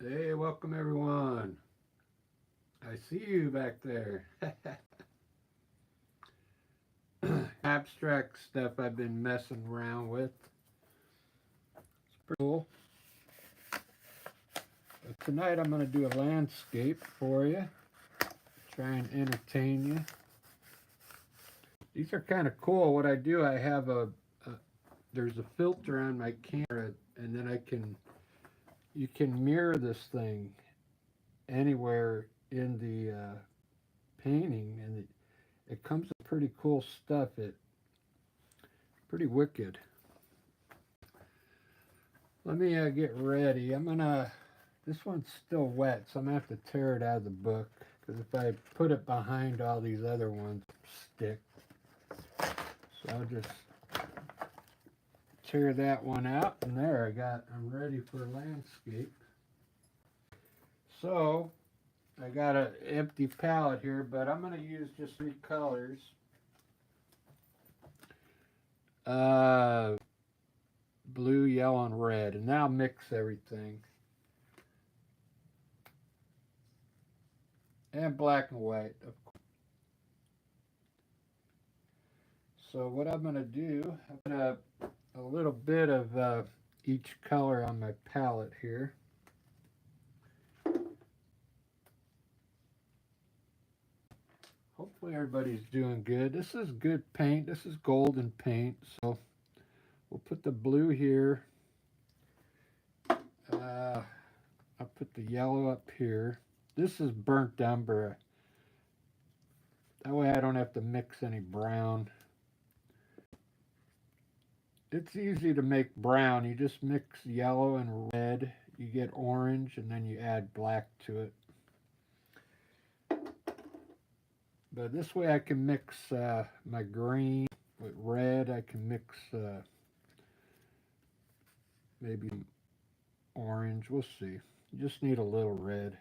Hey, welcome everyone. I see you back there. Abstract stuff I've been messing around with. It's pretty cool. But tonight I'm going to do a landscape for you. Try and entertain you. These are kind of cool. What I do, I have there's a filter on my camera, and then you can mirror this thing anywhere in the painting, and it comes with pretty cool stuff. It's pretty wicked. Let me get ready. This one's still wet, so I'm gonna have to tear it out of the book, because if I put it behind all these other ones, stick. So I'll just tear that one out, and there I'm ready for landscape. So I got an empty palette here, but I'm gonna use just 3 colors. Blue, yellow, and red, and now mix everything. And black and white, of course. So what I'm going to do, I'm going to a little bit of each color on my palette here. Hopefully everybody's doing good. This is good paint. This is golden paint. So we'll put the blue here. I'll put the yellow up here. This is burnt umber. That way I don't have to mix any brown. It's easy to make brown. You just mix yellow and red. You get orange, and then you add black to it. But this way I can mix my green with red. I can mix maybe orange. We'll see. You just need a little red.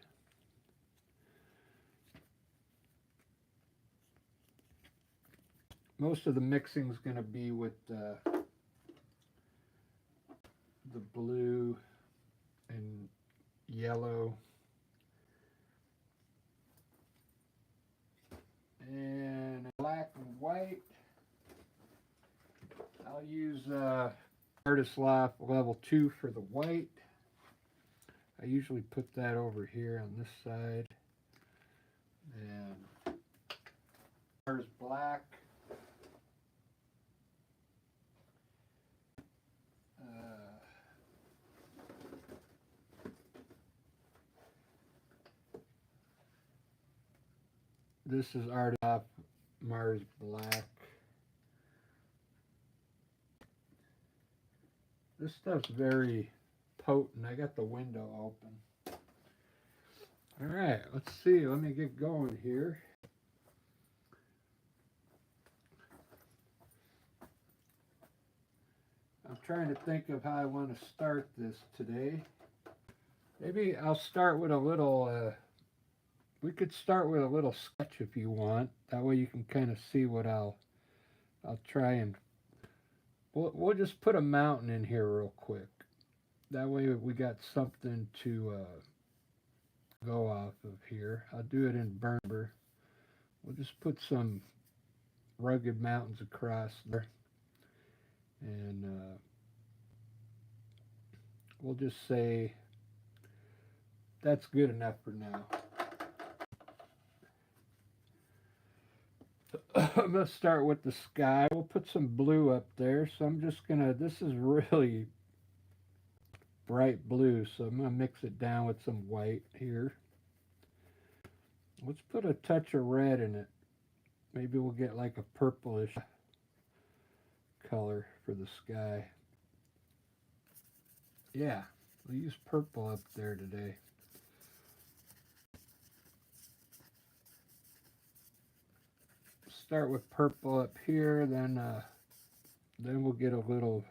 Most of the mixing is going to be with the blue and yellow. And black and white. I'll use Artist Loft level 2 for the white. I usually put that over here on this side. And there's black. This is Artist Loft Mars Black. This stuff's very potent. I got the window open. All right, let's see. Let me get going here. I'm trying to think of how I want to start this today. Maybe I'll start with a little, we could start with a little sketch if you want. That way you can kind of see what I'll try and, we'll just put a mountain in here real quick. That way we got something to go off of here. I'll do it in Burner. We'll just put some rugged mountains across there. And we'll just say that's good enough for now. I'm going to start with the sky. We'll put some blue up there. So I'm just going to, this is really bright blue. So I'm going to mix it down with some white here. Let's put a touch of red in it. Maybe we'll get like a purplish color for the sky. Yeah, we'll use purple up there today. Start with purple up here, then we'll get a little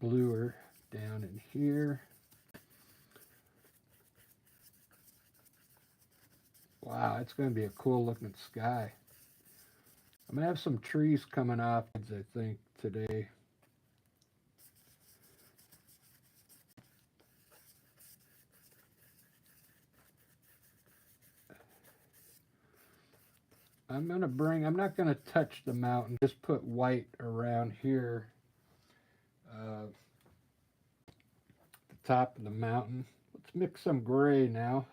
bluer down in here. Wow, it's going to be a cool looking sky. I'm going to have some trees coming off, I think, today. I'm not gonna touch the mountain, just put white around here, the top of the mountain. Let's mix some gray now.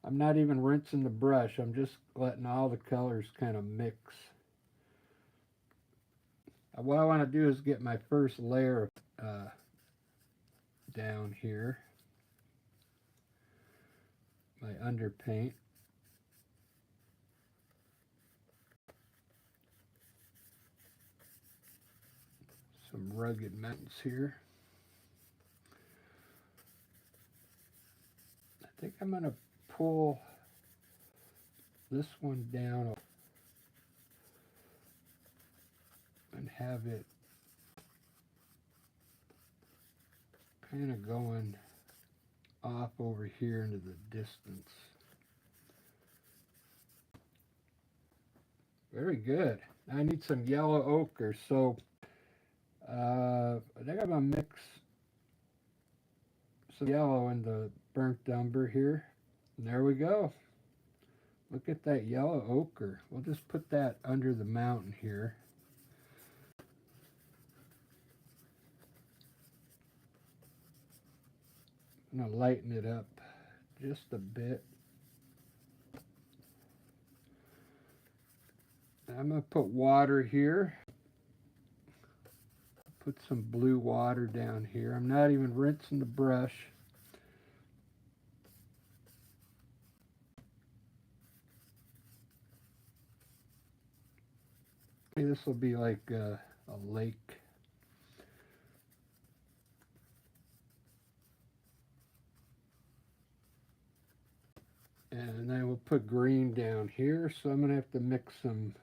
I'm not even rinsing the brush, I'm just letting all the colors kind of mix. What I want to do is get my first layer down here, my underpaint. Some rugged mountains here. I think I'm going to pull this one down and have it kind of going off over here into the distance. Very good. I need some yellow ochre, so I think I'm going to mix some yellow in the burnt umber here. And there we go. Look at that yellow ochre. We'll just put that under the mountain here. I'm going to lighten it up just a bit. I'm going to put water here. Put some blue water down here. I'm not even rinsing the brush. This will be like a lake. And then we'll put green down here. So I'm going to have to mix some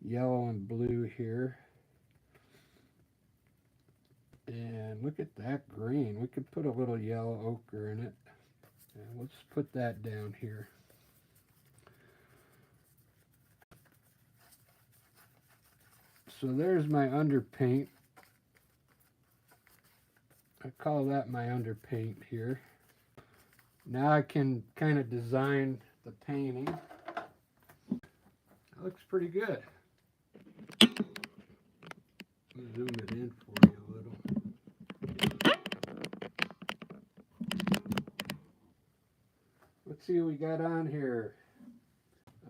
yellow and blue here. And look at that green. We could put a little yellow ochre in it. And we'll just put that down here. So there's my underpaint. I call that my underpaint here. Now I can kind of design the painting. That looks pretty good. I'll zoom it in for you a little. Let's see what we got on here.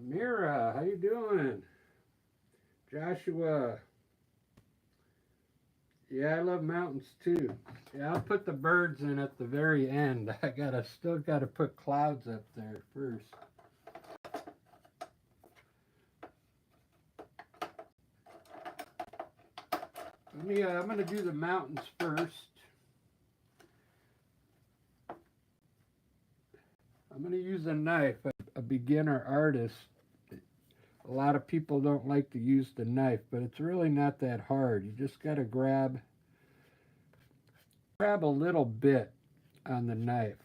Amira, how you doing? Joshua. Yeah, I love mountains too. Yeah, I'll put the birds in at the very end. I still gotta put clouds up there first. I'm gonna do the mountains first. I'm gonna use a knife. A beginner artist, a lot of people don't like to use the knife, but it's really not that hard. You just got to grab a little bit on the knife,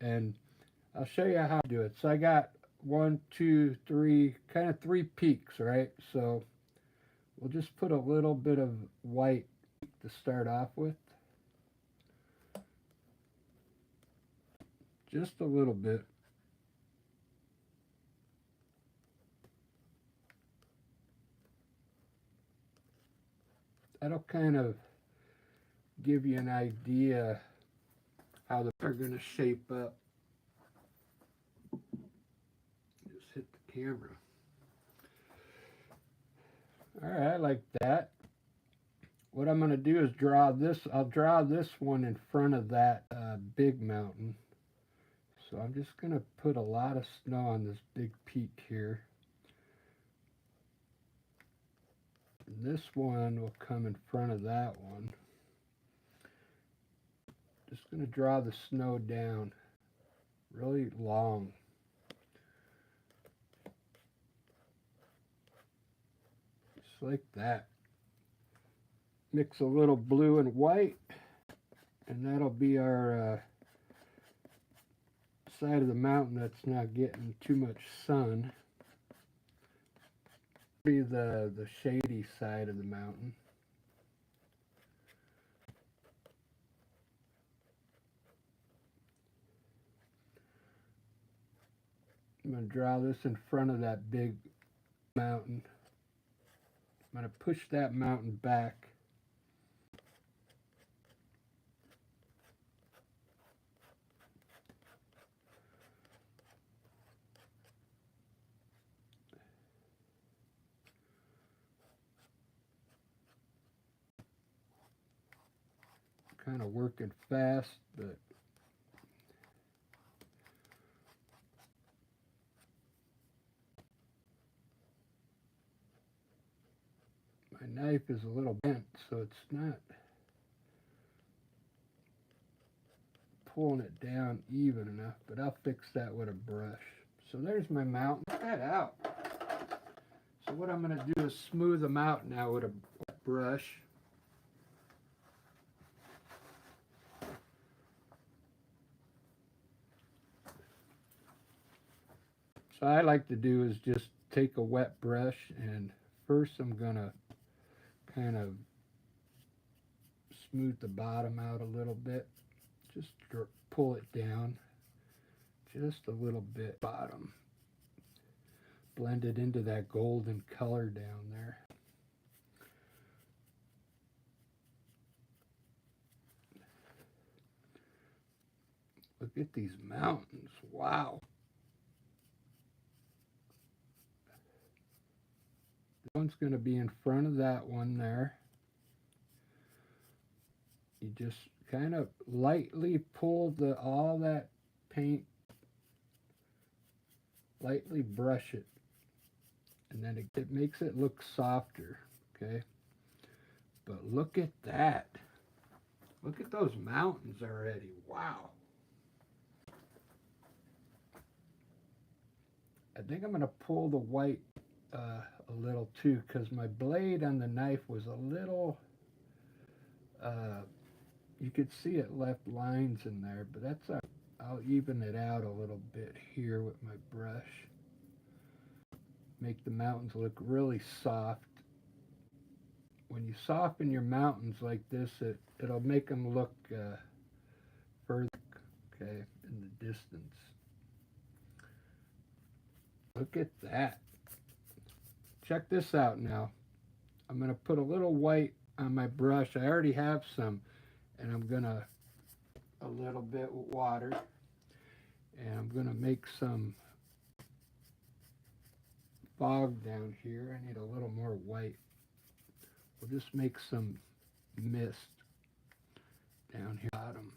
and I'll show you how to do it. So I got 1, 2, 3, kind of 3 peaks, right? So we'll just put a little bit of white to start off with. Just a little bit. That'll kind of give you an idea how they're going to shape up. Just hit the camera. All right, like that. What I'm going to do is draw this. I'll draw this one in front of that big mountain. So I'm just going to put a lot of snow on this big peak here. This one will come in front of that one. Just going to draw the snow down really long. Just like that. Mix a little blue and white, and that'll be our side of the mountain that's not getting too much sun. Be the shady side of the mountain. I'm going to draw this in front of that big mountain. I'm going to push that mountain back. Kind of working fast, but my knife is a little bent, so it's not pulling it down even enough, but I'll fix that with a brush. So there's my mountain. Check that out. So what I'm going to do is smooth them out now with a brush. So I like to do is just take a wet brush, and first I'm going to kind of smooth the bottom out a little bit. Just pull it down just a little bit, bottom. Blend it into that golden color down there. Look at these mountains. Wow. This one's going to be in front of that one there. You just kind of lightly pull all that paint, lightly brush it, and then it makes it look softer, okay? But look at that. Look at those mountains already. Wow. I think I'm going to pull the white a little too, because my blade on the knife was a little, you could see it left lines in there, but that's I'll even it out a little bit here with my brush. Make the mountains look really soft. When you soften your mountains like this, it'll make them look further, okay, in the distance. Look at that. Check this out now. I'm going to put a little white on my brush. I already have some, and I'm going to, a little bit with water, and I'm going to make some fog down here. I need a little more white. We'll just make some mist down here bottom.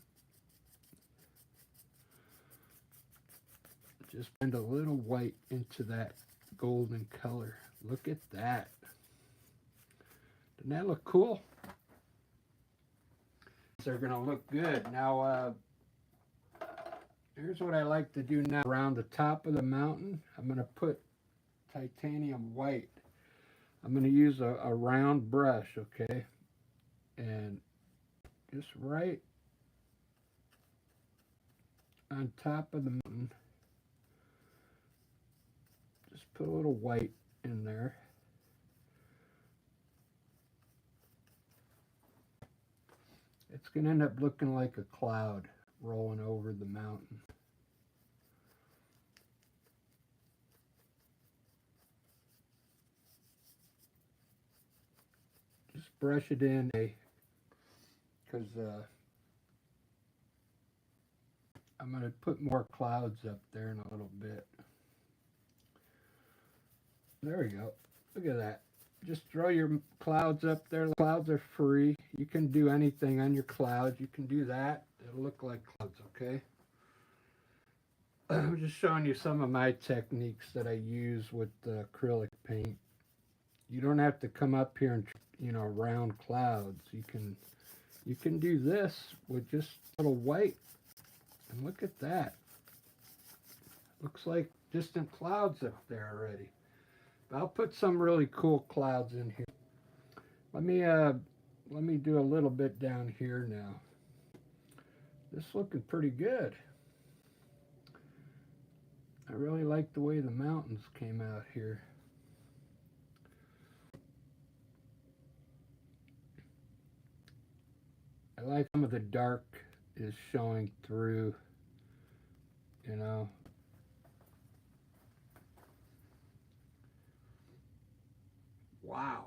Just blend a little white into that golden color. Look at that. Doesn't that look cool? They're going to look good. Now, here's what I like to do now. Around the top of the mountain, I'm going to put titanium white. I'm going to use a round brush, okay? And just right on top of the mountain, just put a little white in there. It's going to end up looking like a cloud rolling over the mountain. Just brush it in, because I'm going to put more clouds up there in a little bit. There we go. Look at that. Just throw your clouds up there. The clouds are free. You can do anything on your clouds. You can do that. It'll look like clouds, okay? I'm just showing you some of my techniques that I use with acrylic paint. You don't have to come up here and, round clouds. You can do this with just a little white. And look at that. Looks like distant clouds up there already. I'll put some really cool clouds in here. Let me do a little bit down here now. This is looking pretty good. I really like the way the mountains came out here. I like some of the dark is showing through, Wow.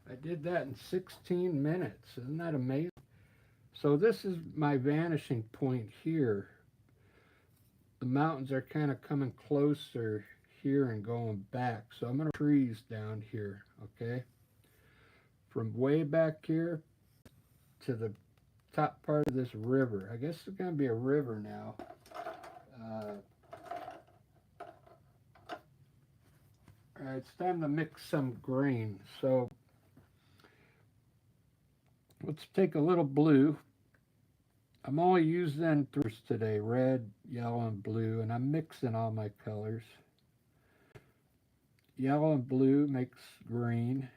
I did that in 16 minutes. Isn't that amazing? So this is my vanishing point here. The mountains are kind of coming closer here and going back. So I'm going to trees down here, okay? From way back here to the top part of this river. I guess it's going to be a river now. All right, it's time to mix some green. So let's take a little blue. I'm only using three today, red, yellow, and blue, and I'm mixing all my colors. Yellow and blue makes green.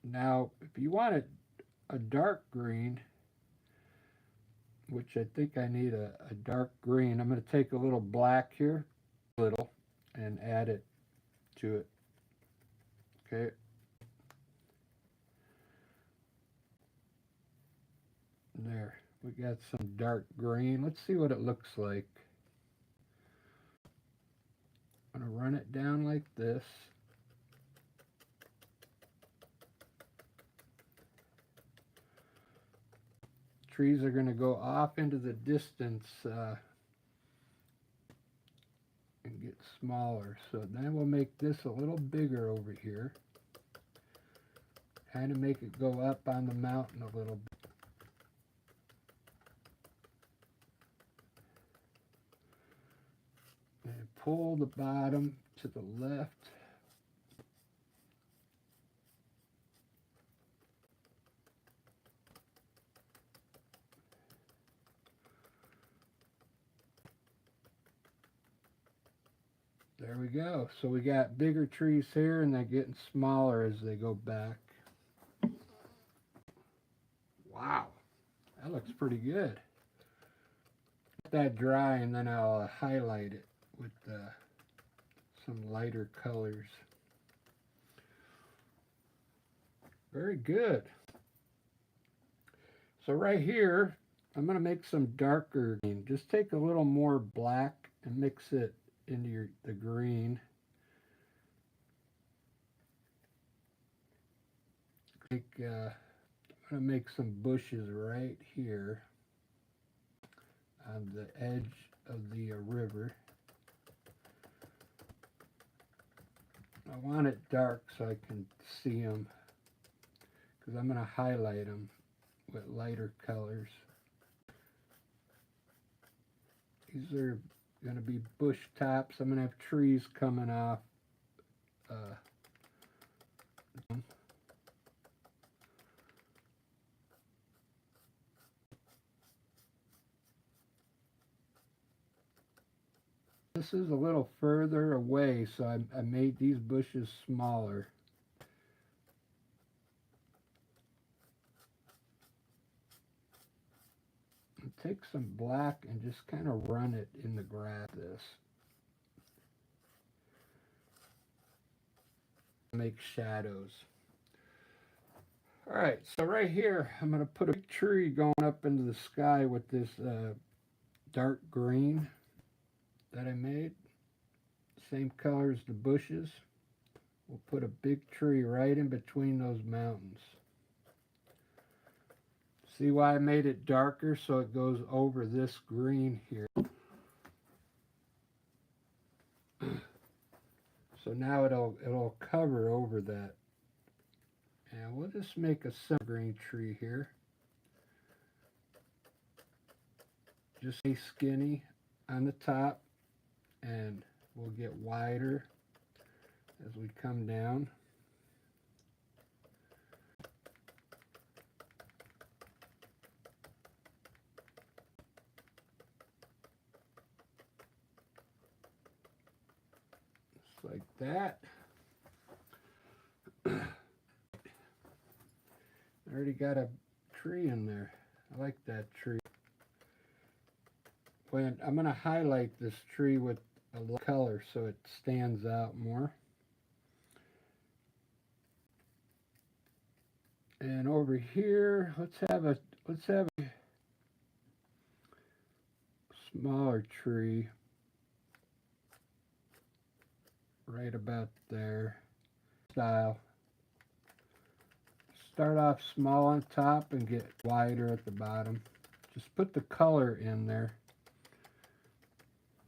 Now, if you want a dark green, which I think I need a dark green, I'm going to take a little black here, and add it to it. Okay. There, we got some dark green. Let's see what it looks like. I'm going to run it down like this. Trees are going to go off into the distance and get smaller. So then we'll make this a little bigger over here. Kind of make it go up on the mountain a little bit. And pull the bottom to the left. There we go. So we got bigger trees here and they're getting smaller as they go back. Wow, that looks pretty good. Let that dry and then I'll highlight it with some lighter colors. Very good. So right here, I'm going to make some darker green. Just take a little more black and mix it into the green. I'm going to make some bushes right here on the edge of the river. I want it dark so I can see them, because I'm going to highlight them with lighter colors. These are going to be bush tops. I'm going to have trees coming off. This is a little further away, so I made these bushes smaller. And take some black and just kind of run it in the grass. Make shadows. All right, so right here, I'm going to put a tree going up into the sky with this dark green that I made. Same color as the bushes. We'll put a big tree right in between those mountains. See why I made it darker? So it goes over this green here. So now it'll cover over that. And we'll just make a simple green tree here. Just stay skinny on the top, and we'll get wider as we come down. Just like that. I already got a tree in there. I like that tree. When I'm going to highlight this tree with a little color so it stands out more. And over here, let's have a smaller tree right about there. style. Start off small on top and get wider at the bottom. Just put the color in there.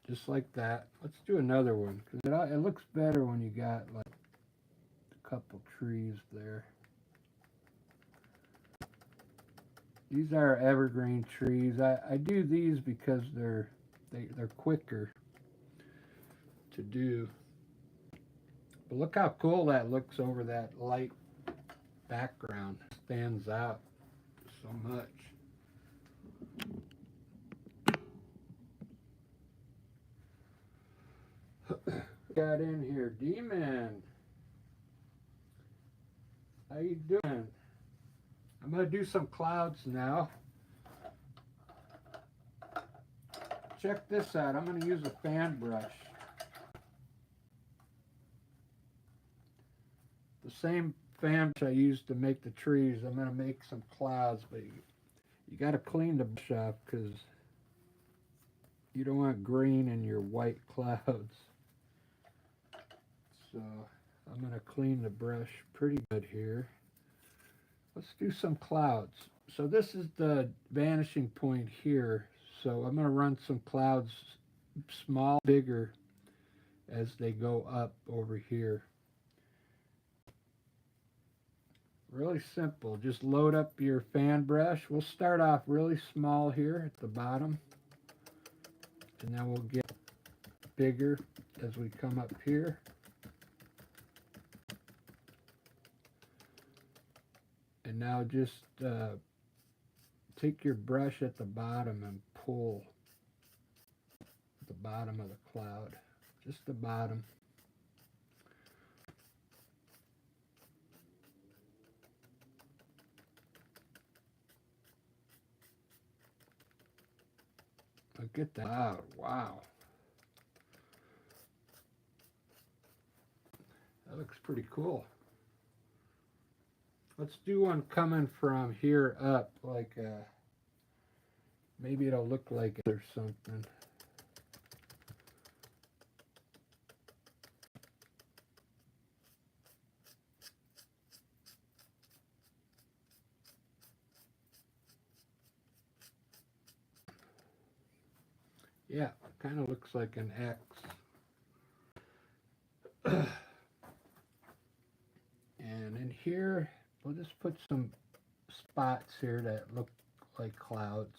Just like that. Let's do another one, because it looks better when you got like a couple trees there. These are evergreen trees. I do these because they're quicker to do. But look how cool that looks over that light background. Stands out so much. Got in here, Demon. How you doing? I'm gonna do some clouds now. Check this out. I'm gonna use a fan brush. The same fan brush I used to make the trees. I'm gonna make some clouds, but you gotta clean the brush off because you don't want green in your white clouds. So I'm gonna clean the brush pretty good here. Let's do some clouds. So this is the vanishing point here. So I'm going to run some clouds, small, bigger, as they go up over here. Really simple. Just load up your fan brush. We'll start off really small here at the bottom. And then we'll get bigger as we come up here. And now just take your brush at the bottom and pull the bottom of the cloud, just the bottom. Look at that cloud, wow. That looks pretty cool. Let's do one coming from here up, like maybe it'll look like it or something. Yeah, kind of looks like an X. And in here, we'll just put some spots here that look like clouds.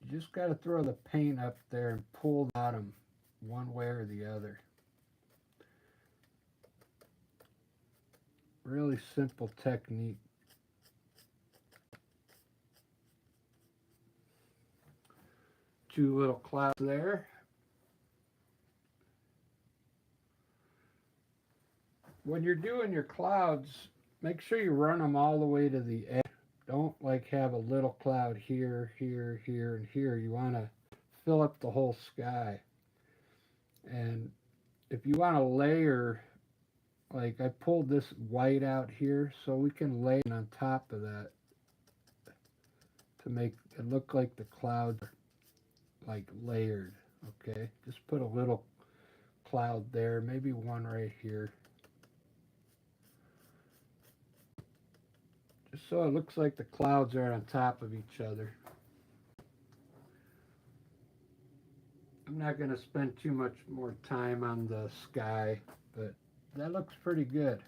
You just got to throw the paint up there and pull the bottom one way or the other. Really simple technique. Two little clouds there. When you're doing your clouds, make sure you run them all the way to the edge. Don't like have a little cloud here, here, here, and here. You want to fill up the whole sky. And if you want to layer, like I pulled this white out here, so we can lay it on top of that to make it look like the clouds are like layered. Okay, just put a little cloud there, maybe one right here. Just so it looks like the clouds are on top of each other. I'm not going to spend too much more time on the sky, but that looks pretty good.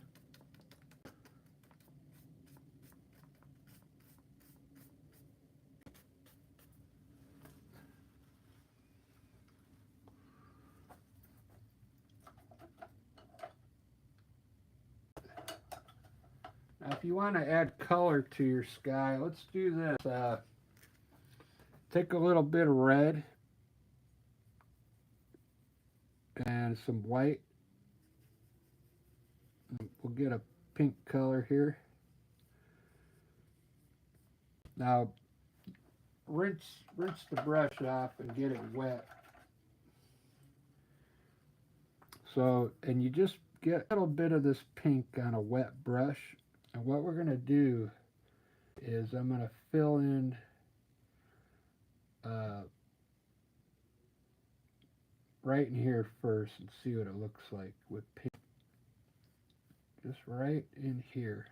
Now, if you want to add color to your sky, let's do this. Take a little bit of red and some white. We'll get a pink color here. Now, rinse the brush off and get it wet. So, and you just get a little bit of this pink on a wet brush. And what we're going to do is I'm going to fill in right in here first and see what it looks like with pink. just right in here.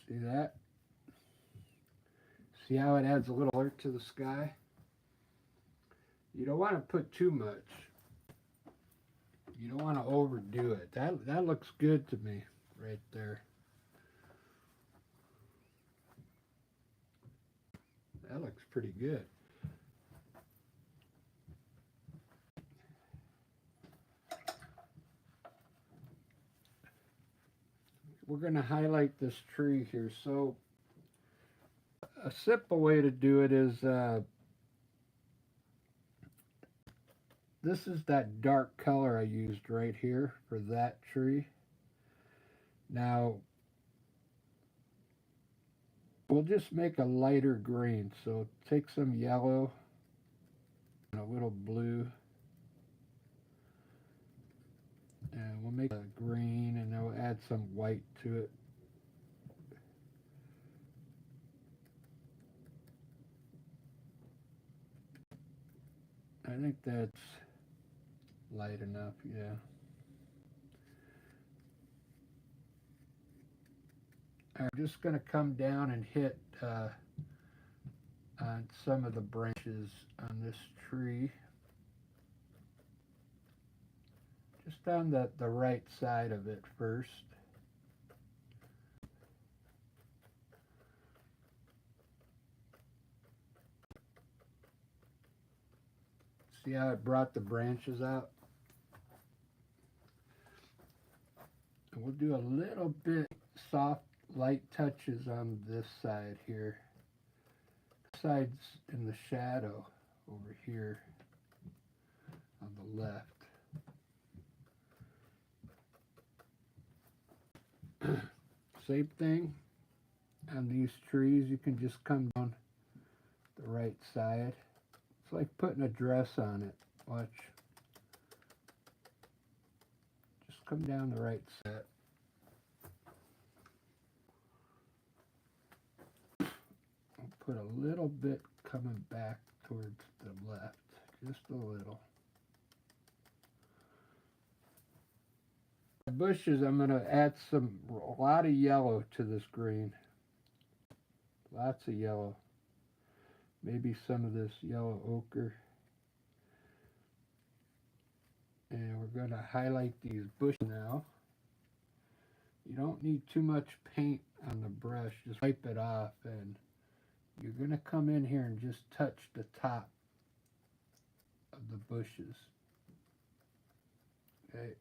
See that? See how it adds a little alert to the sky? You don't want to put too much. You don't want to overdo it. That looks good to me right there. That looks pretty good. We're going to highlight this tree here. So a simple way to do it is this is that dark color I used right here for that tree. Now we'll just make a lighter green. So take some yellow and a little blue. And we'll make a green and then we'll add some white to it. I think that's light enough, yeah. I'm just going to come down and hit on some of the branches on this tree. Just on the right side of it first. See how it brought the branches out? And we'll do a little bit soft light touches on this side here. Side's in the shadow over here on the left. Same thing on these trees. You can just come down the right side. It's like putting a dress on it. Watch. Just come down the right side. I'll put a little bit coming back towards the left. Just a little. The bushes, I'm going to add a lot of yellow to this green. Lots of yellow. Maybe some of this yellow ochre. And we're going to highlight these bushes now. You don't need too much paint on the brush. Just wipe it off and you're going to come in here and just touch the top of the bushes. Okay.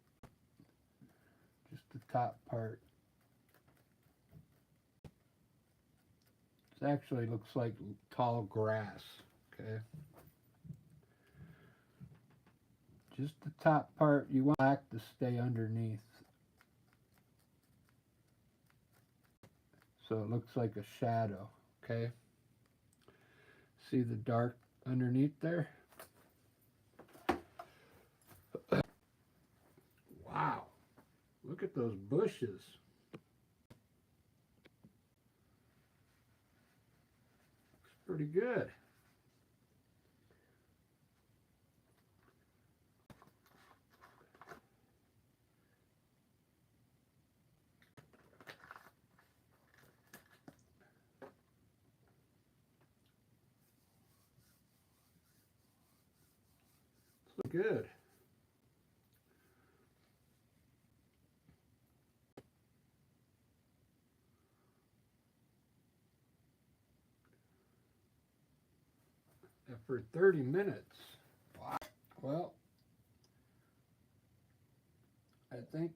Just the top part. It actually looks like tall grass, okay? Just the top part, you want black to stay underneath. So it looks like a shadow, okay? See the dark underneath there? Wow, look at those bushes. Pretty good. It's good. And for 30 minutes. Wow. Well, I think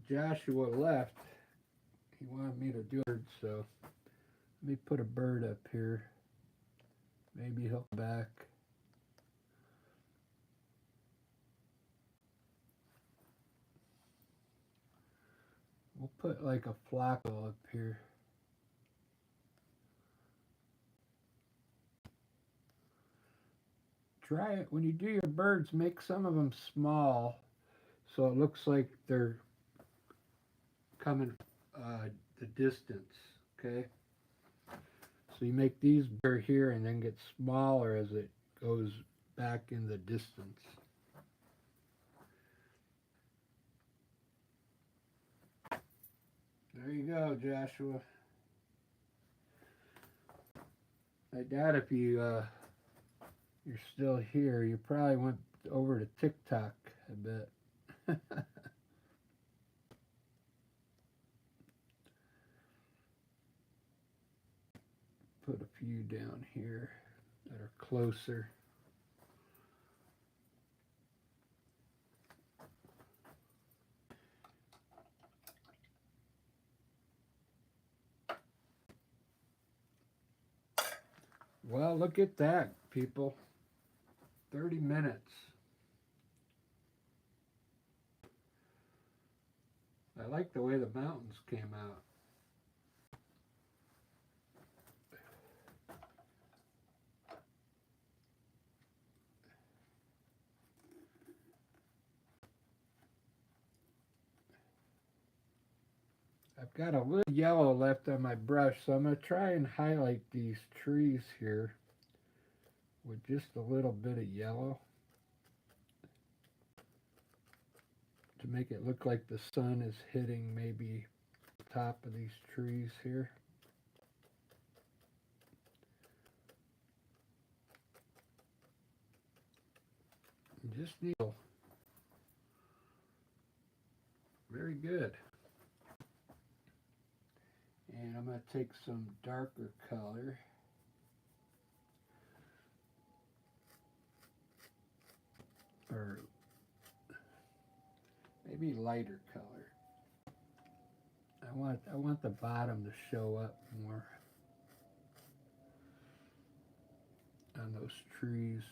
Joshua left. He wanted me to do it, so let me put a bird up here. Maybe he'll come back. We'll put like a flacco up here. Try it when you do your birds, make some of them small so it looks like they're coming the distance, okay? So you make these bigger here and then get smaller as it goes back in the distance. There you go, Joshua. I doubt if you're still here. You probably went over to TikTok, I bet. Put a few down here that are closer. Well, look at that, people. 30 minutes. I like the way the mountains came out. I've got a little yellow left on my brush, so I'm going to try and highlight these trees here with just a little bit of yellow to make it look like the sun is hitting maybe the top of these trees here. Just need very good. And I'm going to take some darker color. Or maybe lighter color. I want the bottom to show up more on those trees.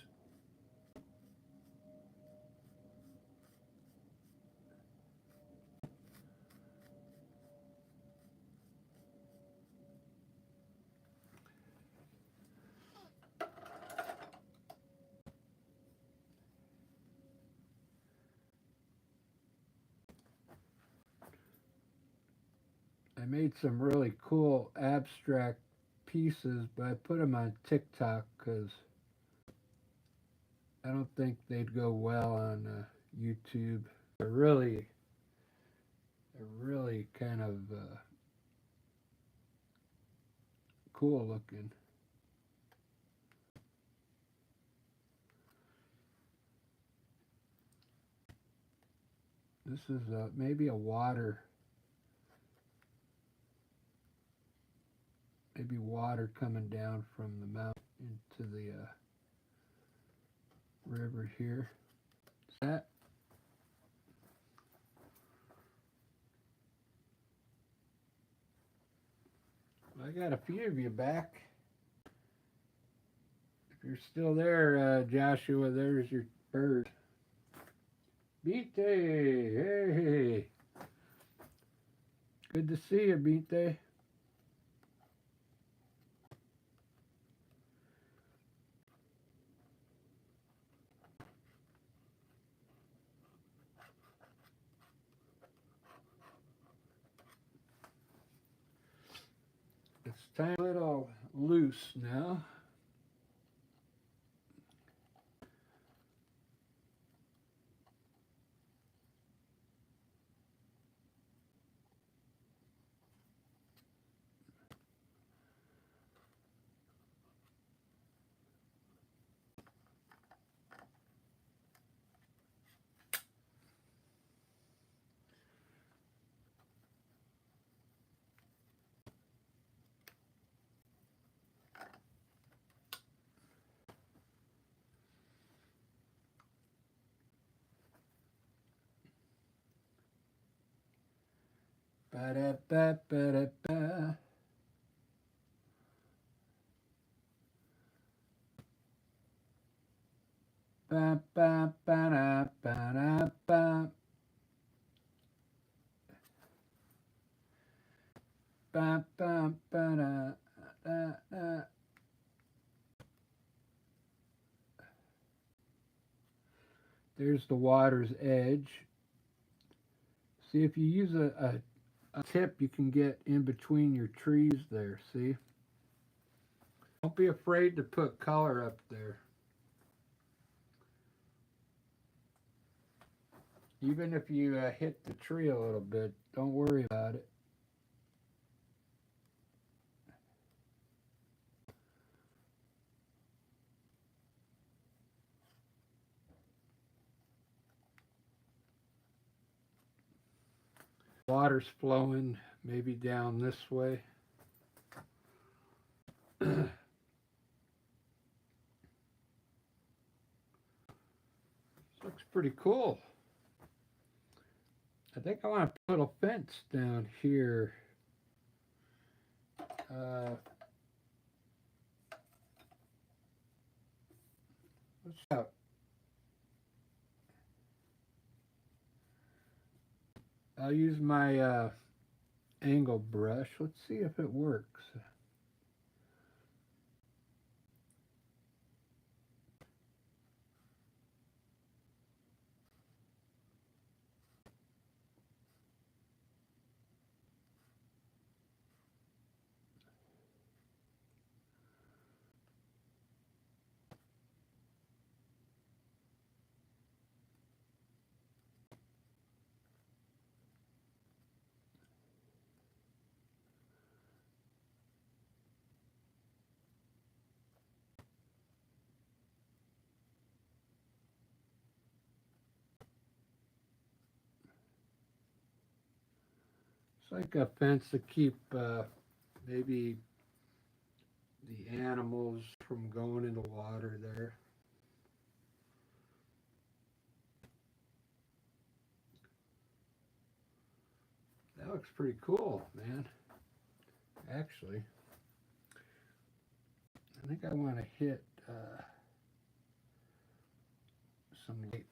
I made some really cool abstract pieces, but I put them on TikTok because I don't think they'd go well on YouTube. They're really kind of cool looking. This is maybe a water. Maybe water coming down from the mountain into the river here. Is that? I got a few of you back. If you're still there, Joshua, there's your bird. Binte, hey. Good to see you, Binte. It's time a little loose now. Ba-da-ba-ba-da-ba. Ba-ba-ba-da-ba-da-ba. Ba-ba-ba-da-da-da. There's the water's edge. See, if you use a a tip you can get in between your trees there, see? Don't be afraid to put color up there. Even if you hit the tree a little bit, don't worry about it. Water's flowing maybe down this way. Looks pretty cool. I think I want to put a fence down here. What's out? I'll use my angle brush. Let's see if it works. It's like a fence to keep maybe the animals from going in the water there. That looks pretty cool, man. Actually, I think I want to hit some light.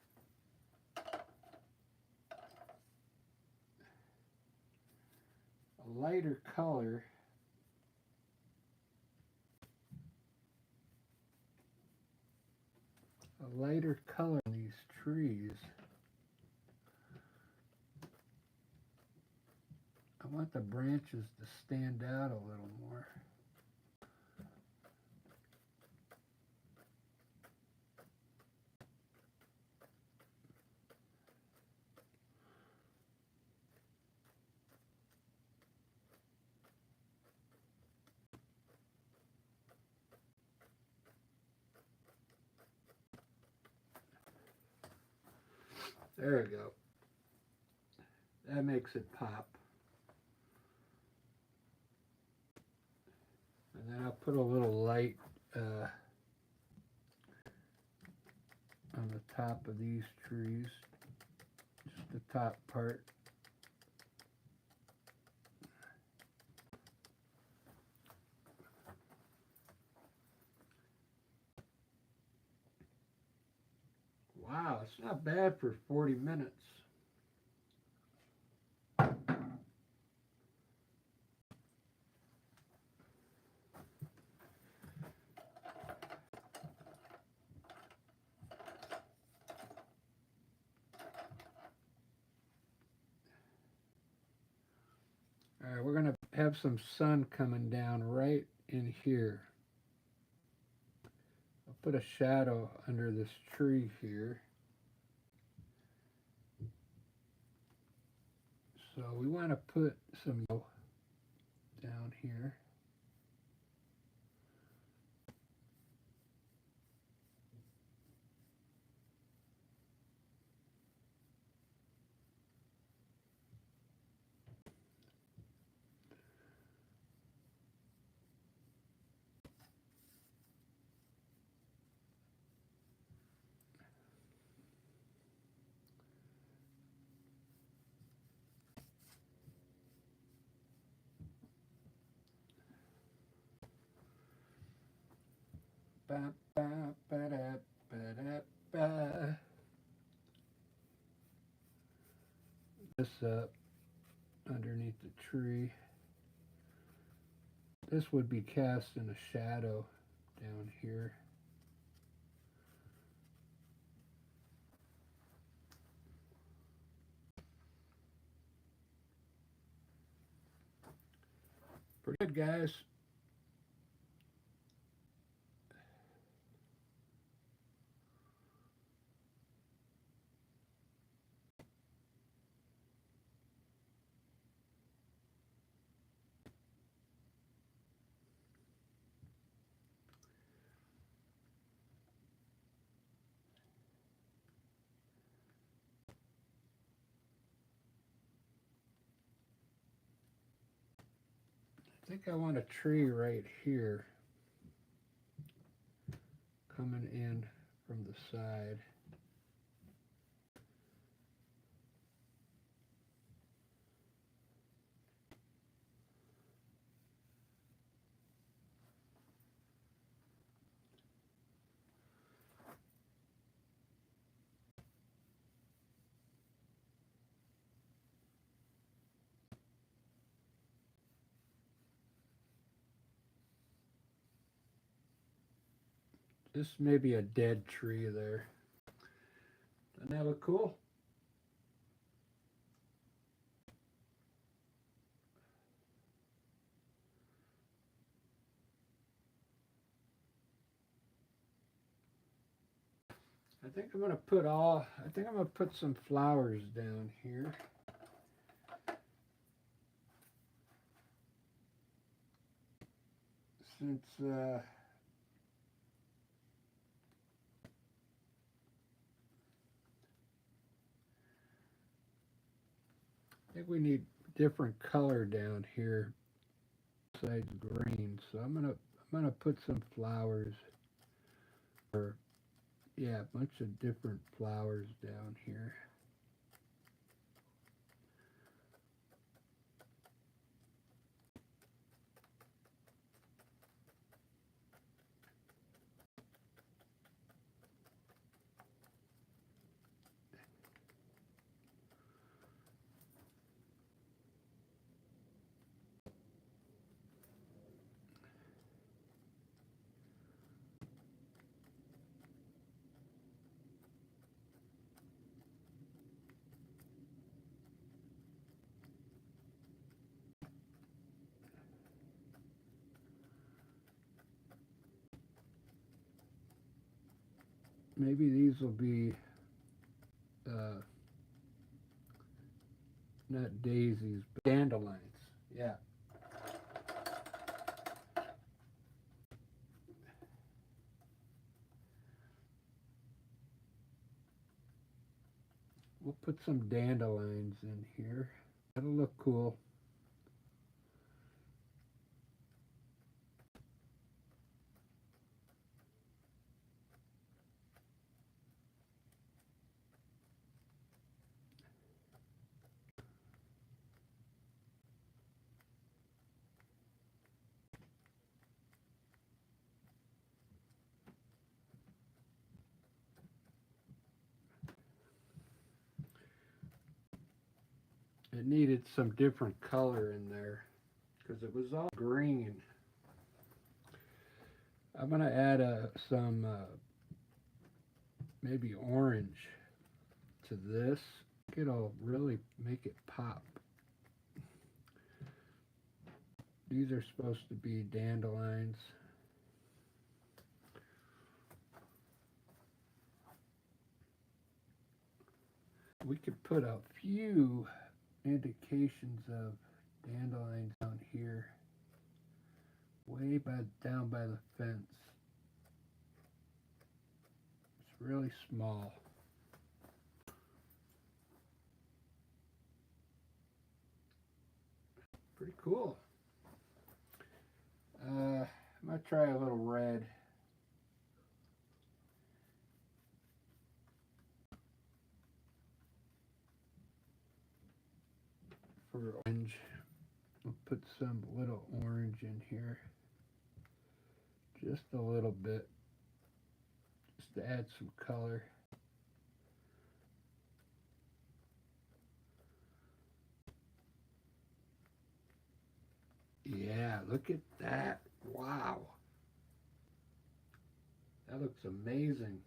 A lighter color. A lighter color in these trees. I want the branches to stand out a little more. There we go. That makes it pop. And then I'll put a little light on the top of these trees, just the top part. Wow, it's not bad for 40 minutes. All right, we're going to have some sun coming down right in here. I'll put a shadow under this tree here. So we want to put some yellow down here. Ba, ba, ba, da, ba, da, ba. This up underneath the tree. This would be casting a shadow down here. Pretty good, guys. I think I want a tree right here coming in from the side. This may be a dead tree there. Doesn't that look cool? I think I'm gonna put some flowers down here. Since I think we need different color down here besides green. So I'm gonna put some flowers, or yeah, a bunch of different flowers down here. Maybe these will be uh, not daisies, but dandelions. Yeah. We'll put some dandelions in here. That'll look cool. It needed some different color in there because it was all green. I'm gonna add some maybe orange to this. It'll really make it pop. These are supposed to be dandelions. We could put a few indications of dandelions down here, down by the fence. It's really small. Pretty cool. I'm gonna try a little red. For orange. We'll put some little orange in here. Just a little bit. Just to add some color. Yeah, look at that. Wow. That looks amazing.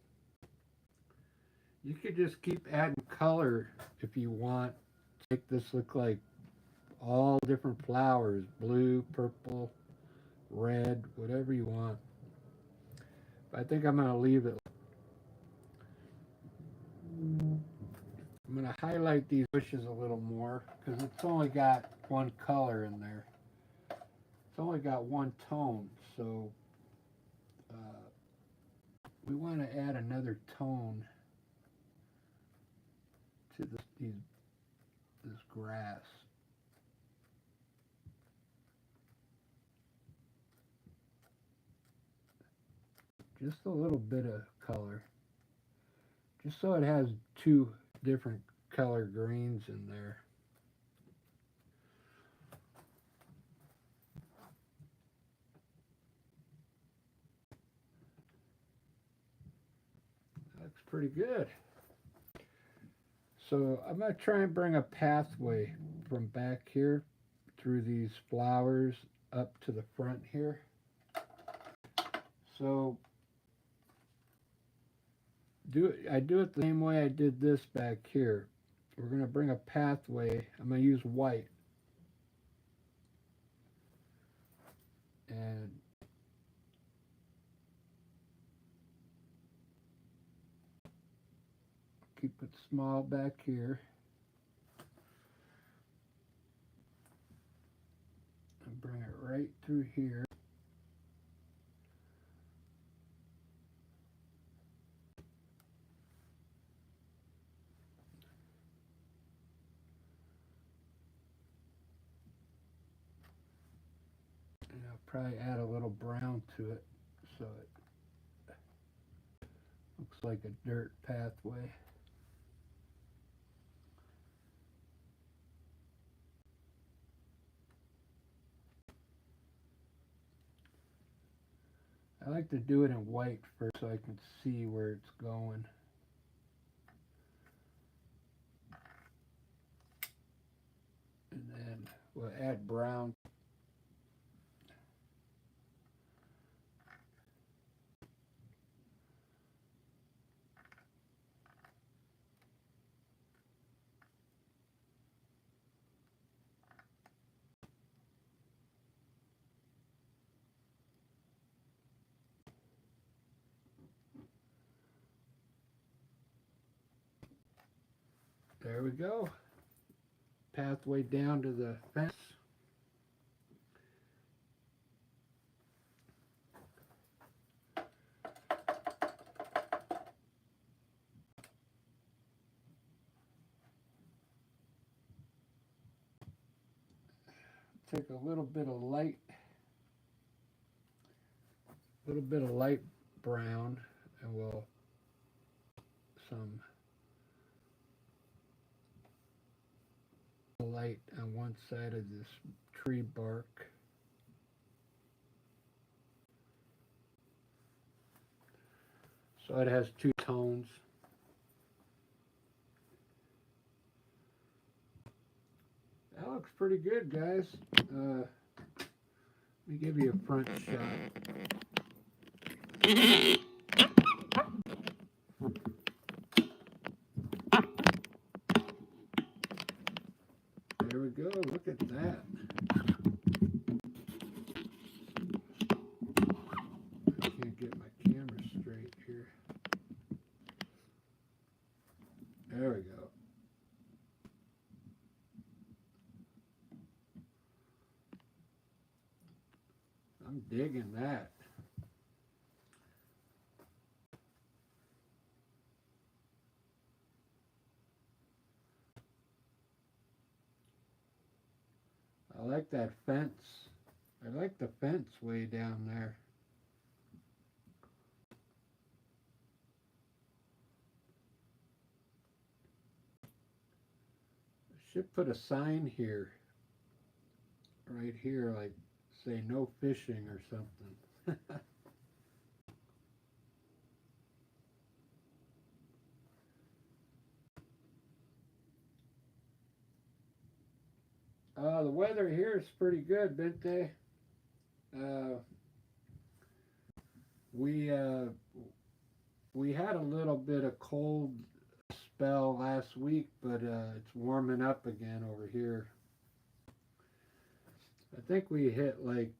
You could just keep adding color if you want. Make this look like all different flowers, blue, purple, red, whatever you want. I think I'm going to leave it. I'm going to highlight these bushes a little more because it's only got one color in there. It's only got one tone, so we want to add another tone to this grass. Just a little bit of color, just so it has two different color greens in there. Looks pretty good. So I'm going to try and bring a pathway from back here through these flowers up to the front here. So I do it the same way I did this back here. We're going to bring a pathway. I'm going to use white. And keep it small back here. And bring it right through here. And I'll probably add a little brown to it so it looks like a dirt pathway. I like to do it in white first so I can see where it's going. And then we'll add brown. There we go. Pathway down to the fence. Take a little bit of light brown, and we'll some light on one side of this tree bark. So it has two tones. That looks pretty good, guys. Let me give you a front shot. There we go. Look at that. I can't get my camera straight here. There we go. I'm digging that. I like that fence. I like the fence way down there. I should put a sign here, right here, like say no fishing or something. The weather here is pretty good, Bente. Uh, we uh, we had a little bit of cold spell last week, but it's warming up again over here. I think we hit like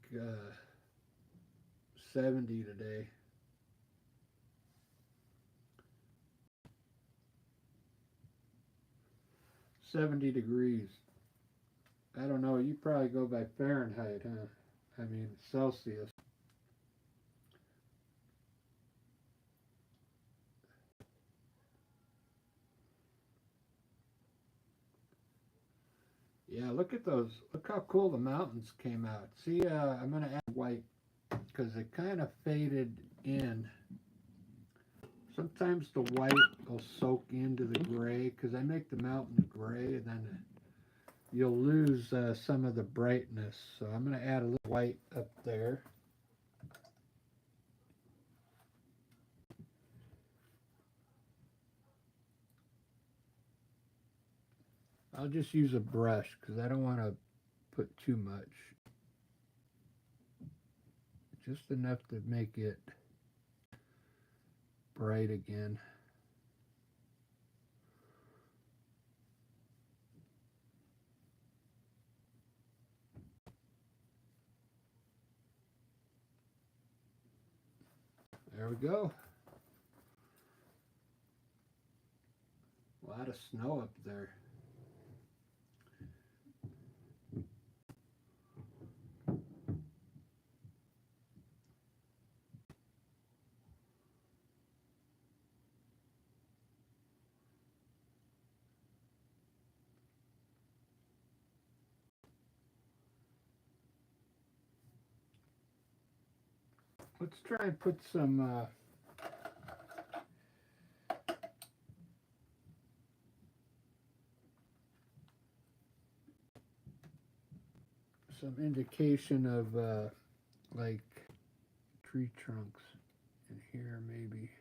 70 today. $70. I don't know. You probably go by Fahrenheit, huh? I mean Celsius. Yeah, look at those. Look how cool the mountains came out. See, I'm gonna add white because it kind of faded in. Sometimes the white will soak into the gray because I make the mountains gray, and then you'll lose some of the brightness. So I'm going to add a little white up there. I'll just use a brush because I don't want to put too much. Just enough to make it bright again. There we go. A lot of snow up there. Let's try and put some indication of like tree trunks in here maybe.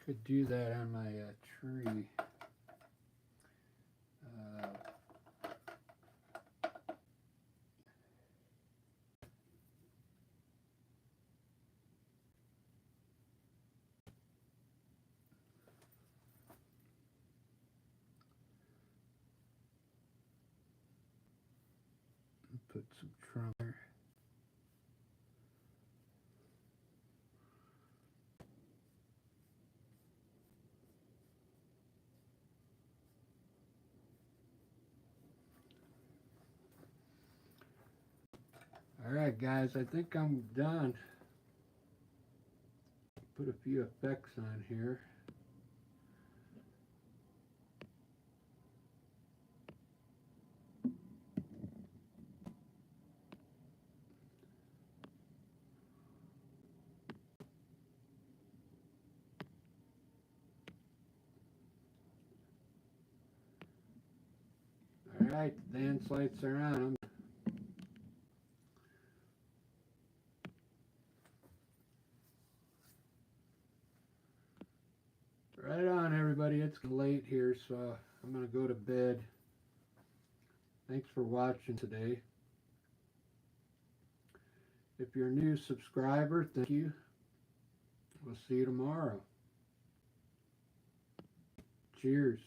Could do that on my tree. Put some trunk there. Alright guys, I think I'm done. Put a few effects on here. Alright, the dance lights are on. Right on everybody, it's late here, so I'm going to go to bed. Thanks for watching today. If you're a new subscriber, thank you. We'll see you tomorrow. Cheers.